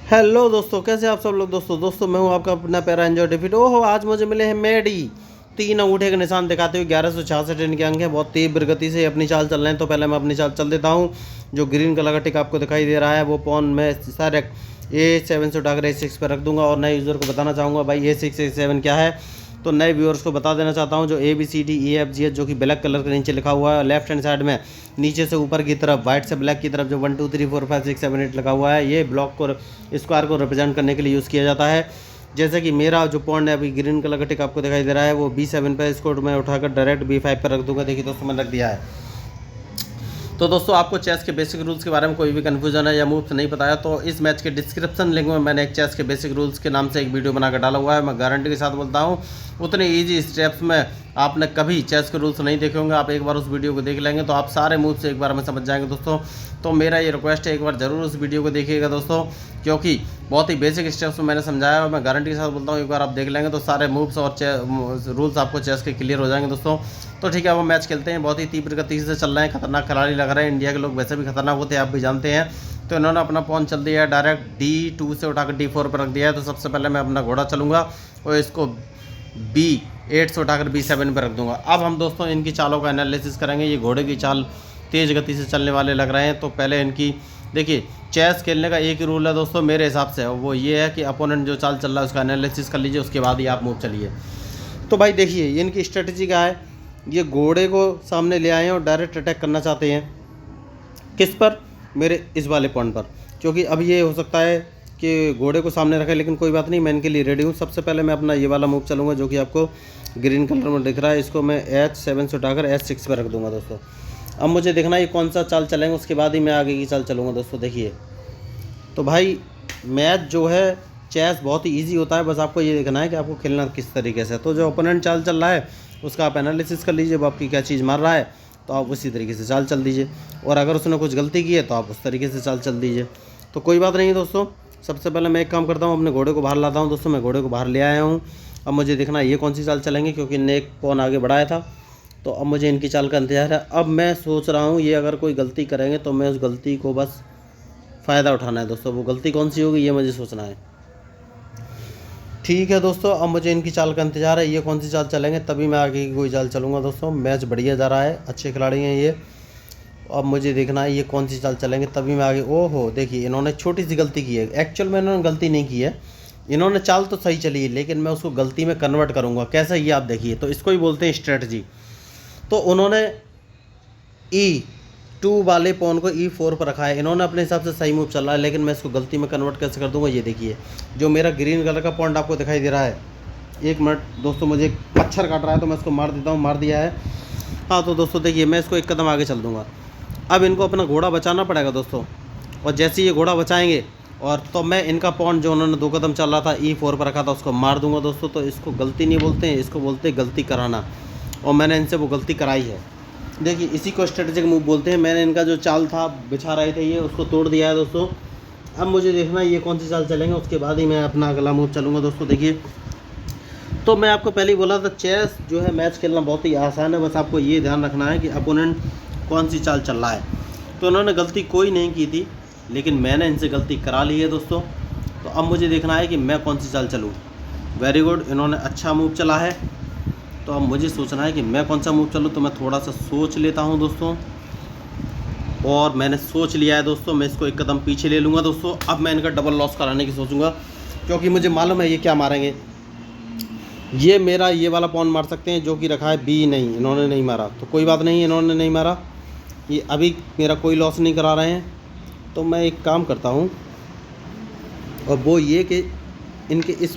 Hello दोस्तों, कैसे आप सब लोग। दोस्तों मैं हूं आपका अपना पैरा एंजॉय डिफिट। ओहो, आज मुझे मिले हैं मेडी। 3 अंगूठे का निशान दिखाते हुए 1166 इनके अंक हैं। बहुत तेज गति से अपनी चाल चल रहे हैं। तो पहले मैं अपनी चाल चल देता हूं। जो ग्रीन कलर का टिक आपको दिखाई दे रहा है वो पॉन मैं डायरेक्ट A7 से उठाकर A6 पर रख दूंगा। और नए यूज़र को बताना चाहूँगा भाई A6 A7 क्या है। तो नए व्यूअर्स को बता देना चाहता हूँ, जो ABCDEFG जो कि ब्लैक कलर के नीचे लिखा हुआ है, लेफ्ट हैंड साइड में नीचे से ऊपर की तरफ वाइट से ब्लैक की तरफ जो 1 2 3 4 5 6 7 8 लगा हुआ है, ये ब्लॉक को स्क्वायर को रिप्रेजेंट करने के लिए यूज़ किया जाता है। जैसे कि मेरा जो पॉइंट है अभी ग्रीन कलर का टिक आपको दिखाई दे रहा है वो B7 पे, इसको मैं उठाकर डायरेक्ट B5 पर रख दूंगा। देखिए दोस्तों, मैंने रख दिया है। तो दोस्तों, आपको चेस के बेसिक रूल्स के बारे में कोई भी कन्फ्यूजन है या मूव्स नहीं पता है तो इस मैच के डिस्क्रिप्शन लिंक में मैंने एक चेस के बेसिक रूल्स के नाम से एक वीडियो बनाकर डाला हुआ है। मैं गारंटी के साथ बोलता हूँ उतने इजी स्टेप्स में आपने कभी चेस के रूल्स नहीं देखे होंगे। आप एक बार उस वीडियो को देख लेंगे तो आप सारे मूव्स एक बार में समझ जाएंगे दोस्तों। तो मेरा ये रिक्वेस्ट है, एक बार ज़रूर उस वीडियो को देखिएगा दोस्तों, क्योंकि बहुत ही बेसिक स्टेप्स में मैंने समझाया और मैं गारंटी के साथ बोलता हूँ एक बार आप देख लेंगे तो सारे मूव्स और रूल्स आपको चेस के क्लियर हो जाएंगे दोस्तों। तो ठीक है, अब हम मैच खेलते हैं। बहुत ही तीव्र गति से चल रहे हैं, खतरनाक खिलाड़ी लग रहे हैं। इंडिया के लोग वैसे भी खतरनाक होते हैं, आप भी जानते हैं। तो इन्होंने अपना पॉन चल दिया है, डायरेक्ट D2 से उठाकर D4 पर रख दिया है। तो सबसे पहले मैं अपना घोड़ा चलूँगा और इसको B8 से उठाकर B7 पर रख दूंगा। अब हम दोस्तों इनकी चालों का एनालिसिस करेंगे। ये घोड़े की चाल तेज़ गति से चलने वाले लग रहे हैं। तो पहले इनकी देखिए, चेस खेलने का एक ही रूल है दोस्तों मेरे हिसाब से, वो ये है कि अपोनेंट जो चाल चल रहा है उसका एनालिसिस कर लीजिए, उसके बाद ही आप मूव चलिए। तो भाई देखिए, इनकी स्ट्रेटजी क्या है। ये घोड़े को सामने ले आए हैं और डायरेक्ट अटैक करना चाहते हैं। किस पर? मेरे इस वाले पॉइंट पर। क्योंकि अब ये हो सकता है कि घोड़े को सामने रखें, लेकिन कोई बात नहीं, मैं इनके लिए रेडी हूँ। सबसे पहले मैं अपना ये वाला मूव चलूँगा जो कि आपको ग्रीन कलर में दिख रहा है। इसको मैं H7 से उठाकर H6 पर रख दूँगा दोस्तों। अब मुझे देखना है ये कौन सा चाल चलेंगे, उसके बाद ही मैं आगे की चाल चलूँगा दोस्तों। देखिए तो भाई, मैच जो है चेस बहुत ही ईजी होता है, बस आपको ये देखना है कि आपको खेलना किस तरीके से। तो जो ओपोनेंट चाल चल रहा है उसका आप एनालिसिस कर लीजिए, वो आपकी क्या चीज़ मार रहा है तो आप उसी तरीके से चाल चल दीजिए। और अगर उसने कुछ गलती की है तो आप उस तरीके से चाल चल दीजिए। तो कोई बात नहीं दोस्तों। सबसे पहले मैं एक काम करता हूँ, अपने घोड़े को बाहर लाता हूँ दोस्तों। मैं घोड़े को बाहर ले आया हूँ। अब मुझे देखना है ये कौन सी चाल चलेंगे, क्योंकि इनने एक पॉन आगे बढ़ाया था। तो अब मुझे इनकी चाल का इंतजार है। अब मैं सोच रहा हूँ ये अगर कोई गलती करेंगे तो मैं उस गलती को बस फ़ायदा उठाना है दोस्तों। वो गलती कौन सी होगी ये मुझे सोचना है। ठीक है दोस्तों, अब मुझे इनकी चाल का इंतजार है। ये कौन सी चाल चलेंगे तभी मैं आगे की कोई चाल चलूँगा दोस्तों। मैच बढ़िया जा रहा है, अच्छे खिलाड़ी हैं ये। अब मुझे देखना है ये कौन सी चाल चलेंगे तभी मैं आगे। ओहो, देखिए इन्होंने छोटी सी गलती की है। एक्चुअल में इन्होंने गलती नहीं की है, इन्होंने चाल तो सही चली है, लेकिन मैं उसको गलती में कन्वर्ट करूँगा। कैसे ये आप देखिए। तो इसको ही बोलते हैं स्ट्रेटजी। तो उन्होंने E2 वाले पॉन को E4 पर रखा है। इन्होंने अपने हिसाब से सही मूव चल रहा है, लेकिन मैं इसको गलती में कन्वर्ट कैसे कर दूंगा ये देखिए। जो मेरा ग्रीन कलर का पॉइंट आपको दिखाई दे रहा है, एक मिनट दोस्तों, मुझे एक मच्छर काट रहा है तो मैं इसको मार देता हूँ। मार दिया है। हाँ तो दोस्तों देखिए, मैं इसको एक कदम आगे चल दूँगा। अब इनको अपना घोड़ा बचाना पड़ेगा दोस्तों। और जैसे ये घोड़ा बचाएंगे और तो मैं इनका पॉइंट जो उन्होंने 2 कदम चल रहा था E4 पर रखा था उसको मार दूंगा दोस्तों। तो इसको गलती नहीं बोलते हैं, इसको बोलते हैं गलती कराना। और मैंने इनसे वो गलती कराई है। देखिए इसी को स्ट्रेटेजिक मूव बोलते हैं। मैंने इनका जो चाल था बिछा रहे थे ये, उसको तोड़ दिया है दोस्तों। अब मुझे देखना है ये कौन सी चाल चलेंगे, उसके बाद ही मैं अपना अगला मूव चलूँगा दोस्तों। देखिए तो मैं आपको पहले ही बोला था, चेस जो है मैच खेलना बहुत ही आसान है। बस आपको ये ध्यान रखना है कि अपोनेंट कौन सी चाल चल रहा है। तो उन्होंने गलती कोई नहीं की थी, लेकिन मैंने इनसे गलती करा ली है दोस्तों। तो अब मुझे देखना है कि मैं कौन सी चाल चलूँ। वेरी गुड, इन्होंने अच्छा मूव चला है। तो अब मुझे सोचना है कि मैं कौन सा मूव चलूँ। तो मैं थोड़ा सा सोच लेता हूँ दोस्तों, और मैंने सोच लिया है दोस्तों। मैं इसको एक कदम पीछे ले लूँगा दोस्तों। अब मैं इनका डबल लॉस कराने की सोचूंगा, क्योंकि मुझे मालूम है ये क्या मारेंगे। ये मेरा ये वाला पॉन मार सकते हैं जो कि रखा है B। नहीं, इन्होंने नहीं मारा तो कोई बात नहीं, इन्होंने नहीं मारा। ये अभी मेरा कोई लॉस नहीं करा रहे हैं। तो मैं एक काम करता हूँ, और वो ये कि इनके इस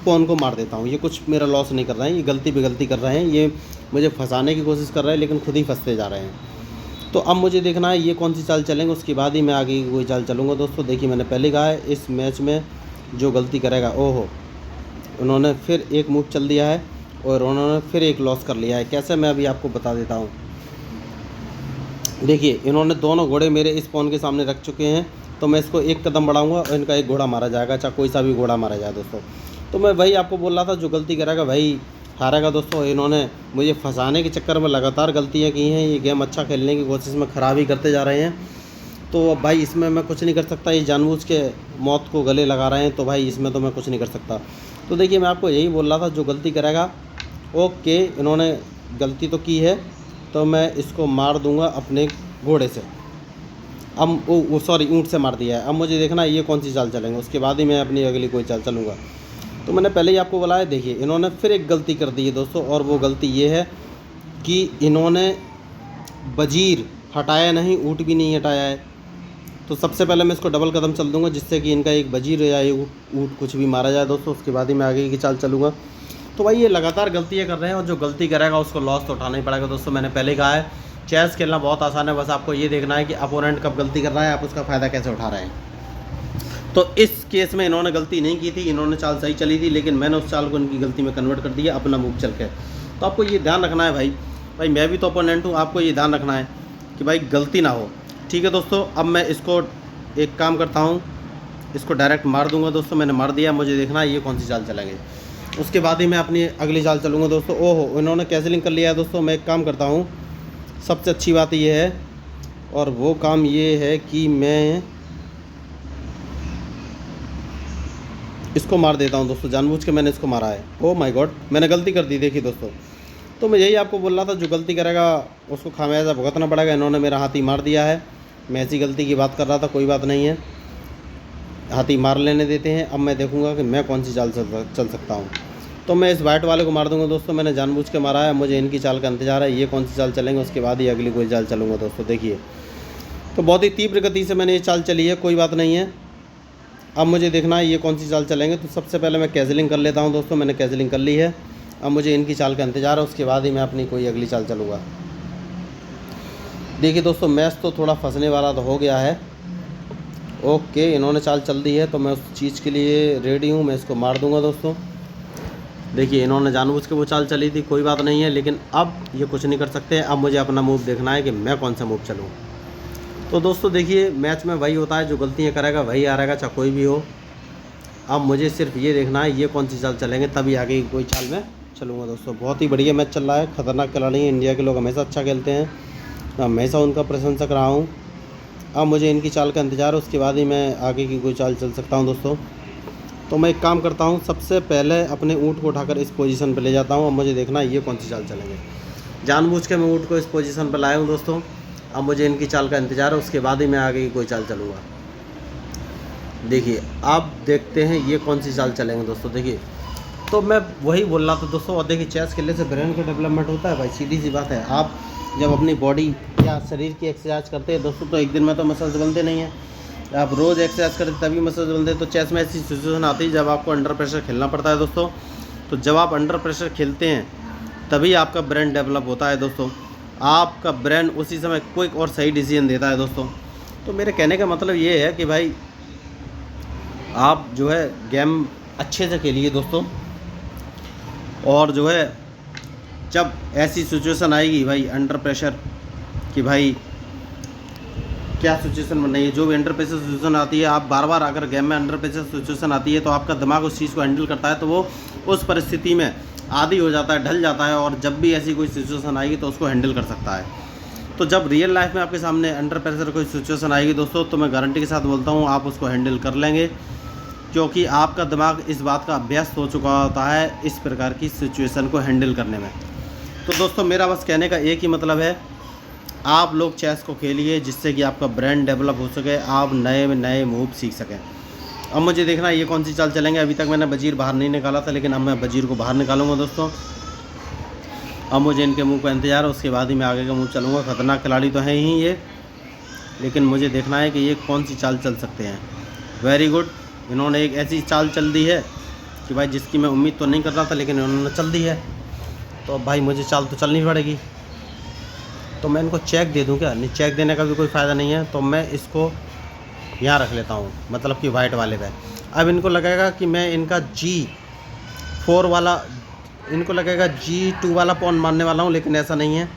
पॉन को मार देता हूँ। ये कुछ मेरा लॉस नहीं कर रहे हैं, ये गलती पे गलती कर रहे हैं। ये मुझे फंसाने की कोशिश कर रहे हैं, लेकिन खुद ही फंसते जा रहे हैं। तो अब मुझे देखना है ये कौन सी चाल चलेंगे, उसके बाद ही मैं आगे की कोई चाल चलूँगा दोस्तों। देखिए मैंने पहले कहा है, इस मैच में जो गलती करेगा, ओहो उन्होंने फिर एक मूव चल दिया है और उन्होंने फिर एक लॉस कर लिया है। कैसे, मैं अभी आपको बता देता हूँ। देखिए इन्होंने दोनों घोड़े मेरे इस पॉन के सामने रख चुके हैं। तो मैं इसको एक कदम बढ़ाऊंगा और इनका एक घोड़ा मारा जाएगा, चाहे कोई सा भी घोड़ा मारा जाए दोस्तों। तो मैं वही आपको बोल रहा था, जो गलती करेगा वही हारेगा दोस्तों। इन्होंने मुझे फंसाने के चक्कर में लगातार गलतियाँ की हैं। ये गेम अच्छा खेलने की कोशिश में ख़राब ही करते जा रहे हैं। तो अब भाई इसमें मैं कुछ नहीं कर सकता, ये जानबूझ के मौत को गले लगा रहे हैं, तो भाई इसमें तो मैं कुछ नहीं कर सकता। तो देखिए मैं आपको यही बोल रहा था, जो गलती करेगा ओके, इन्होंने गलती तो की है तो मैं इसको मार दूंगा अपने घोड़े से। अब वो सॉरी ऊँट से मार दिया है। अब मुझे देखना है ये कौन सी चाल चलेंगे, उसके बाद ही मैं अपनी अगली कोई चाल चलूँगा। तो मैंने पहले ही आपको बोला है, देखिए इन्होंने फिर एक गलती कर दी है दोस्तों, और वो गलती ये है कि इन्होंने वजीर हटाया नहीं, ऊँट भी नहीं हटाया है। तो सबसे पहले मैं इसको डबल कदम चल दूंगा, जिससे कि इनका एक वजीर या एक ऊँट कुछ भी मारा जाए दोस्तों, उसके बाद ही मैं आगे की चाल चलूँगा। तो भाई ये लगातार गलतियाँ कर रहे हैं, और जो गलती करेगा उसको लॉस तो उठाना ही पड़ेगा दोस्तों। मैंने पहले ही कहा है, चेस खेलना बहुत आसान है, बस आपको ये देखना है कि अपोनेंट कब गलती कर रहा है, आप उसका फ़ायदा कैसे उठा रहे हैं। तो इस केस में इन्होंने गलती नहीं की थी, इन्होंने चाल सही चली थी, लेकिन मैंने उस चाल को इनकी गलती में कन्वर्ट कर दिया अपना मूव चल के। तो आपको ये ध्यान रखना है भाई मैं भी तो अपोनेंट हूँ, आपको ये ध्यान रखना है कि भाई गलती ना हो। ठीक है दोस्तों, अब मैं इसको एक काम करता हूँ, इसको डायरेक्ट मार दूंगा दोस्तों। मैंने मार दिया, मुझे देखना है ये कौन सी चाल चलेंगे, उसके बाद ही मैं अपनी अगली चाल चलूँगा दोस्तों। ओहो, इन्होंने कैंसिलिंग कर लिया है दोस्तों। मैं एक काम करता हूँ, सबसे अच्छी बात ये है, और वो काम ये है कि मैं इसको मार देता हूँ दोस्तों। जानबूझ के मैंने इसको मारा है। ओह माय गॉड, मैंने गलती कर दी, देखिए दोस्तों। तो मैं यही आपको बोल रहा था, जो गलती करेगा उसको खामियाजा भुगतना पड़ेगा। इन्होंने मेरा हाथी मार दिया है, मैं ऐसी गलती की बात कर रहा था, कोई बात नहीं है, हाथी मार लेने देते हैं। अब मैं देखूंगा कि मैं कौन सी चाल चल सकता हूँ। तो मैं इस वाइट वाले को मार दूंगा दोस्तों। मैंने जानबूझ के मारा है, मुझे इनकी चाल का इंतजार है, ये कौन सी चाल चलेंगे, उसके बाद ही अगली कोई चाल चलूँगा दोस्तों। देखिए तो बहुत ही तीव्र गति से मैंने ये चाल चली है, कोई बात नहीं है। अब मुझे देखना है ये कौन सी चाल चलेंगे। तो सबसे पहले मैं कैंसिलिंग कर लेता हूँ दोस्तों। मैंने कैंसिलिंग कर ली है, अब मुझे इनकी चाल का इंतजार है, उसके बाद ही मैं अपनी कोई अगली चाल चलूँगा। देखिए दोस्तों, मैच तो थोड़ा फंसने वाला तो हो गया है। ओके, इन्होंने चाल चल दी है, तो मैं उस चीज़ के लिए रेडी हूँ, मैं इसको मार दूंगा दोस्तों। देखिए इन्होंने जानबूझ के वो चाल चली थी, कोई बात नहीं है, लेकिन अब ये कुछ नहीं कर सकते। अब मुझे अपना मूव देखना है कि मैं कौन सा मूव चलूँ। तो दोस्तों देखिए, मैच में वही होता है, जो गलतियाँ करेगा वही हारेगा, चाहे कोई भी हो। अब मुझे सिर्फ ये देखना है ये कौन सी चाल चलेंगे, तभी आगे की कोई चाल मैं चलूँगा दोस्तों। बहुत ही बढ़िया मैच चल रहा है, खतरनाक खिलाड़ी हैं, इंडिया के लोग हमेशा अच्छा खेलते हैं, मैं हमेशा उनका प्रशंसक रहा हूँ। अब मुझे इनकी चाल का इंतज़ार है, उसके बाद ही मैं आगे की कोई चाल चल सकता हूँ दोस्तों। तो मैं एक काम करता हूँ, सबसे पहले अपने ऊँट को उठाकर इस पोजीशन पे ले जाता हूँ। अब मुझे देखना है ये कौन सी चाल चलेंगे। जानबूझ के मैं ऊँट को इस पोजीशन पर लाया हूँ दोस्तों। अब मुझे इनकी चाल का इंतज़ार है, उसके बाद ही मैं आगे की कोई चाल चलूँगा। देखिए अब देखते हैं ये कौन सी चाल चलेंगे दोस्तों। देखिए तो मैं वही बोल रहा था दोस्तों, और देखिए चेस खेलने से ब्रेन का डेवलपमेंट होता है भाई, सीधी सी बात है। आप जब अपनी बॉडी या शरीर की एक्सरसाइज करते हैं दोस्तों, तो एक दिन में तो मसल्स बनते नहीं हैं, आप रोज़ एक्सरसाइज करते तभी मसल्स बनते हैं। तो चेस में ऐसी सिचुएशन आती है जब आपको अंडर प्रेशर खेलना पड़ता है दोस्तों। तो जब आप अंडर प्रेशर खेलते हैं तभी आपका ब्रेन डेवलप होता है दोस्तों। आपका ब्रेन उसी समय क्विक और सही डिसीजन देता है दोस्तों। तो मेरे कहने का मतलब ये है कि भाई आप जो है गेम अच्छे से खेलिए दोस्तों, और जो है जब ऐसी सिचुएशन आएगी भाई अंडर प्रेशर कि भाई क्या सिचुएशन बन रही है, जो भी अंडर प्रेशर सिचुएशन आती है, आप बार बार अगर गेम में अंडर प्रेशर सिचुएशन आती है तो आपका दिमाग उस चीज़ को हैंडल करता है, तो वो उस परिस्थिति में आदी हो जाता है, ढल जाता है, और जब भी ऐसी कोई सिचुएशन आएगी तो उसको हैंडल कर सकता है। तो जब रियल लाइफ में आपके सामने अंडर प्रेशर कोई सिचुएशन आएगी दोस्तों, तो मैं गारंटी के साथ बोलता हूँ आप उसको हैंडल कर लेंगे, क्योंकि आपका दिमाग इस बात का अभ्यस्त हो चुका होता है इस प्रकार की सिचुएशन को हैंडल करने में। तो दोस्तों मेरा बस कहने का एक ही मतलब है, आप लोग चेस को खेलिए जिससे कि आपका ब्रेन डेवलप हो सके, आप नए नए मूव सीख सकें। अब मुझे देखना है ये कौन सी चाल चलेंगे। अभी तक मैंने वजीर बाहर नहीं निकाला था, लेकिन अब मैं वजीर को बाहर निकालूंगा दोस्तों। अब मुझे इनके मूव का इंतजार है, उसके बाद ही मैं आगे का मूव चलूँगा। खतरनाक खिलाड़ी तो हैं ही ये, लेकिन मुझे देखना है कि ये कौन सी चाल चल सकते हैं। वेरी गुड, इन्होंने एक ऐसी चाल चल दी है कि भाई जिसकी मैं उम्मीद तो नहीं कर रहा था, लेकिन इन्होंने चल दी है। तो अब भाई मुझे चाल तो चलनी पड़ेगी। तो मैं इनको चेक दे दूं क्या? नहीं, चेक देने का भी कोई फ़ायदा नहीं है। तो मैं इसको यहाँ रख लेता हूँ, मतलब कि वाइट वाले पे। अब इनको लगेगा कि मैं इनका G4 वाला, इनको लगेगा G2 वाला पॉन मारने वाला हूँ, लेकिन ऐसा नहीं है,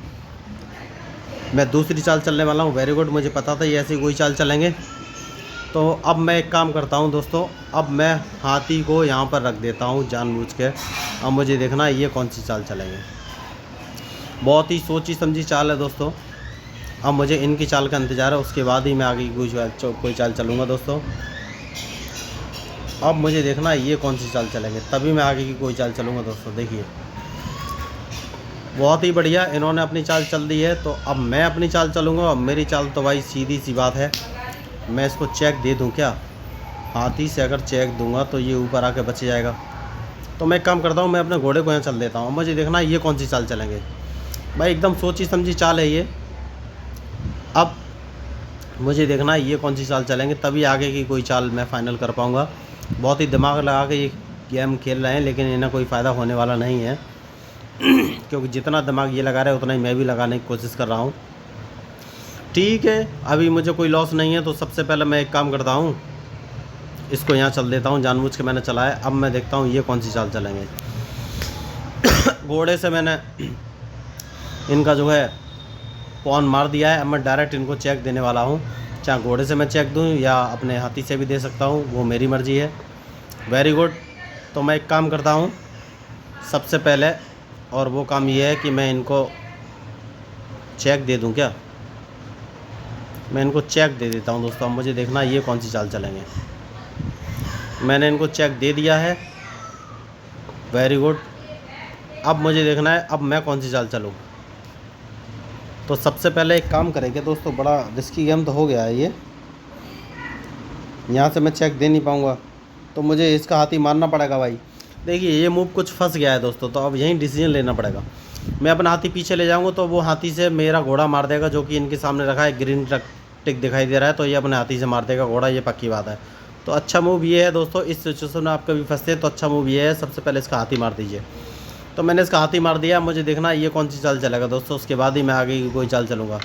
मैं दूसरी चाल चलने वाला हूँ। वेरी गुड, मुझे पता था ये ऐसी कोई चाल चलेंगे। तो अब मैं एक काम करता हूँ दोस्तों, अब मैं हाथी को यहाँ पर रख देता हूँ जानबूझ के। अब मुझे देखना है ये कौन सी चाल चलेंगे। बहुत ही सोची समझी चाल है दोस्तों, अब मुझे इनकी चाल का इंतज़ार है, उसके बाद ही मैं आगे की कोई चाल चलूँगा दोस्तों। अब मुझे देखना है ये कौन सी चाल चलेंगे, तभी मैं आगे की कोई चाल चलूँगा दोस्तों। देखिए बहुत ही बढ़िया, इन्होंने अपनी चाल चल दी है, तो अब मैं अपनी चाल चलूँगा। और मेरी चाल तो भाई सीधी सी बात है, मैं इसको चेक दे दूँ क्या? हाथी से अगर चेक दूंगा तो ये ऊपर आके बच जाएगा। तो मैं एक काम करता हूँ, मैं अपने घोड़े को यहाँ चल देता हूँ। मुझे देखना है ये कौन सी चाल चलेंगे भाई, एकदम सोची समझी चाल है ये। अब मुझे देखना है ये कौन सी चाल चलेंगे, तभी आगे की कोई चाल मैं फ़ाइनल कर पाऊँगा। बहुत ही दिमाग लगा के ये गेम खेल रहे हैं, लेकिन इन्हें कोई फ़ायदा होने वाला नहीं है क्योंकि जितना दिमाग ये लगा रहे हैं उतना ही मैं भी लगाने की कोशिश कर रहा हूँ। ठीक है, अभी मुझे कोई लॉस नहीं है, तो सबसे पहले मैं एक काम करता हूँ, इसको यहाँ चल देता हूँ। जानबूझ के मैंने चलाया। अब मैं देखता हूँ ये कौन सी चाल चलेंगे। घोड़े से मैंने इनका जो है पॉन मार दिया है। अब मैं डायरेक्ट इनको चेक देने वाला हूँ, चाहे घोड़े से मैं चेक दूँ या अपने हाथी से भी दे सकता हूँ, वो मेरी मर्ज़ी है। Very good. तो मैं एक काम करता हूँ सबसे पहले, और वो काम ये है कि मैं इनको चेक दे दूँ क्या? मैं इनको चेक दे देता हूँ दोस्तों। अब मुझे देखना ये कौन सी चाल चलेंगे। मैंने इनको चेक दे दिया है। Very good. अब मुझे देखना है अब मैं कौन सी चाल चलूँ। तो सबसे पहले एक काम करेंगे दोस्तों, बड़ा रिस्की गेम तो हो गया है ये। यहाँ से मैं चेक दे नहीं पाऊँगा, तो मुझे इसका हाथी मारना पड़ेगा भाई। देखिए ये मूव कुछ फंस गया है दोस्तों, तो अब यहीं डिसीजन लेना पड़ेगा। मैं अपना हाथी पीछे ले जाऊँगा तो वो हाथी से मेरा घोड़ा मार देगा, जो कि इनके सामने रखा है। ग्रीन टिक दिखाई दे रहा है, तो ये अपने हाथी से मार देगा घोड़ा, ये पक्की बात है। तो अच्छा मूव ये है दोस्तों, इस सिचुएशन में आप कभी फंसते हैं तो अच्छा मूव ये है, सबसे पहले इसका हाथी मार दीजिए। तो मैंने इसका हाथी मार दिया। मुझे देखना ये कौन सी चाल चलेगा दोस्तों, उसके बाद ही मैं आगे की कोई चाल चलूँगा।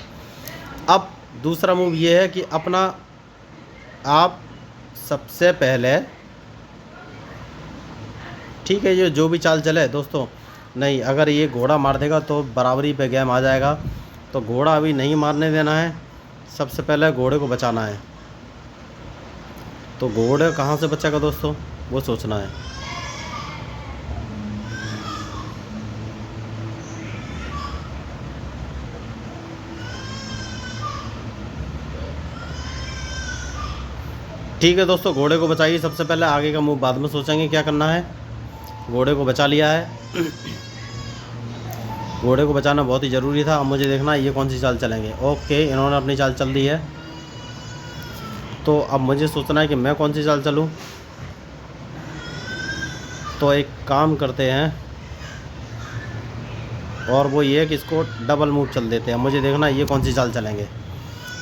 अब दूसरा मूव ये है कि अपना आप सबसे पहले, ठीक है, ये जो भी चाल चले दोस्तों, नहीं अगर ये घोड़ा मार देगा तो बराबरी पे गेम आ जाएगा। तो घोड़ा अभी नहीं मारने देना है, सबसे पहले घोड़े को बचाना है। तो घोड़े कहाँ से बचेगा दोस्तों, वो सोचना है। ठीक है दोस्तों, घोड़े को बचाइए सबसे पहले, आगे का मूव बाद में सोचेंगे क्या करना है। घोड़े को बचा लिया है। घोड़े को बचाना बहुत ही ज़रूरी था। अब मुझे देखना है ये कौन सी चाल चलेंगे। ओके, इन्होंने अपनी चाल चल दी है, तो अब मुझे सोचना है कि मैं कौन सी चाल चलूँ। तो एक काम करते हैं, और वो ये है कि इसको डबल मूव चल देते हैं। मुझे देखना है ये कौन सी चाल चलेंगे,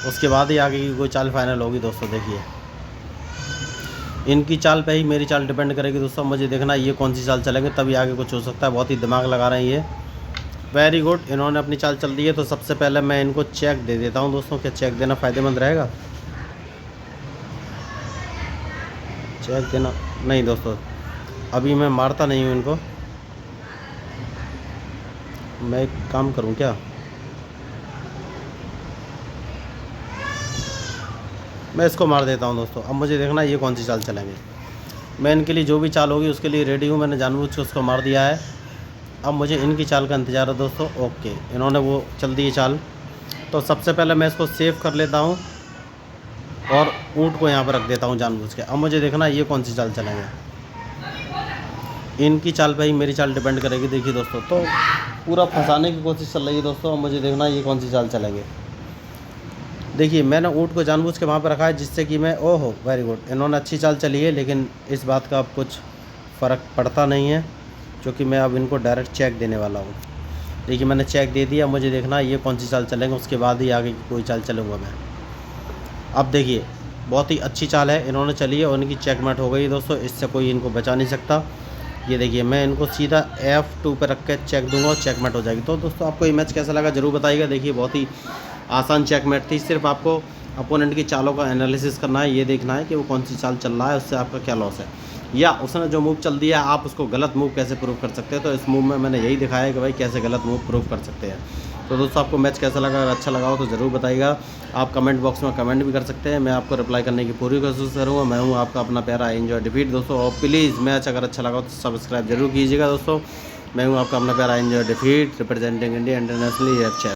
उसके बाद ही आगे की कोई चाल फाइनल होगी दोस्तों। देखिए इनकी चाल पे ही मेरी चाल डिपेंड करेगी दोस्तों। मुझे देखना है ये कौन सी चाल चलेंगे, तभी आगे कुछ हो सकता है। बहुत ही दिमाग लगा रहे हैं ये। वेरी गुड, इन्होंने अपनी चाल चल दी है। तो सबसे पहले मैं इनको चेक दे देता हूँ दोस्तों। क्या चेक देना फ़ायदेमंद रहेगा? चेक देना नहीं दोस्तों, अभी मैं मारता नहीं हूँ इनको। मैं एक काम करूँ क्या, मैं इसको मार देता हूँ दोस्तों। अब मुझे देखना ये कौन सी चाल चलेंगे। मैं इनके लिए जो भी चाल होगी उसके लिए रेडी हूँ। मैंने जानबूझ के उसको मार दिया है। अब मुझे इनकी चाल का इंतज़ार है दोस्तों। ओके, इन्होंने वो चल दी है चाल। तो सबसे पहले मैं इसको सेव कर लेता हूँ और ऊँट को यहाँ पर रख देता हूँ जानबूझ के। अब मुझे देखना ये कौन सी चाल चलेंगे। इनकी चाल पे ही मेरी चाल डिपेंड करेगी। देखिए दोस्तों, तो पूरा फंसाने की कोशिश चल रही है दोस्तों। अब मुझे देखना ये कौन सी चाल चलेंगे। देखिए मैंने ऊँट को जानबूझ के वहाँ पर रखा है, जिससे कि मैं, ओहो वेरी गुड, इन्होंने अच्छी चाल चली है, लेकिन इस बात का अब कुछ फ़र्क पड़ता नहीं है, क्योंकि मैं अब इनको डायरेक्ट चेक देने वाला हूँ। देखिए मैंने चेक दे दिया। मुझे देखना ये कौन सी चाल चलेंगे, उसके बाद ही आगे की कोई चाल चलूँगा मैं। अब देखिए बहुत ही अच्छी चाल है इन्होंने चली है, और इनकी चेकमेट हो गई दोस्तों। इससे कोई इनको बचा नहीं सकता। ये देखिए मैं इनको सीधा F2 पर रख के चेक दूंगा और चेकमेट हो जाएगी। तो दोस्तों आपको ये मैच कैसा लगा ज़रूर बताइएगा। देखिए बहुत ही आसान चेकमेट थी। सिर्फ आपको अपोनेंट की चालों का एनालिसिस करना है, ये देखना है कि वो कौन सी चाल चल रहा है, उससे आपका क्या लॉस है, या उसने जो मूव चल दिया आप उसको गलत मूव कैसे प्रूव कर सकते हैं। तो इस मूव में मैंने यही दिखाया है कि भाई कैसे गलत मूव प्रूव कर सकते हैं। तो दोस्तों आपको मैच कैसा लगा, अगर अच्छा लगा हो तो ज़रूर बताइएगा। आप कमेंट बॉक्स में कमेंट भी कर सकते हैं, मैं आपको रिप्लाई करने की पूरी कोशिश करूँगा। मैं हूँ आपका अपना प्यारा एंजॉय डिफीट दोस्तों। और प्लीज़ मैच अगर अच्छा लगा हो तो सब्सक्राइब जरूर कीजिएगा दोस्तों। मैं हूँ आपका अपना प्यारा enjoy defeat, representing India internationally. अच्छा।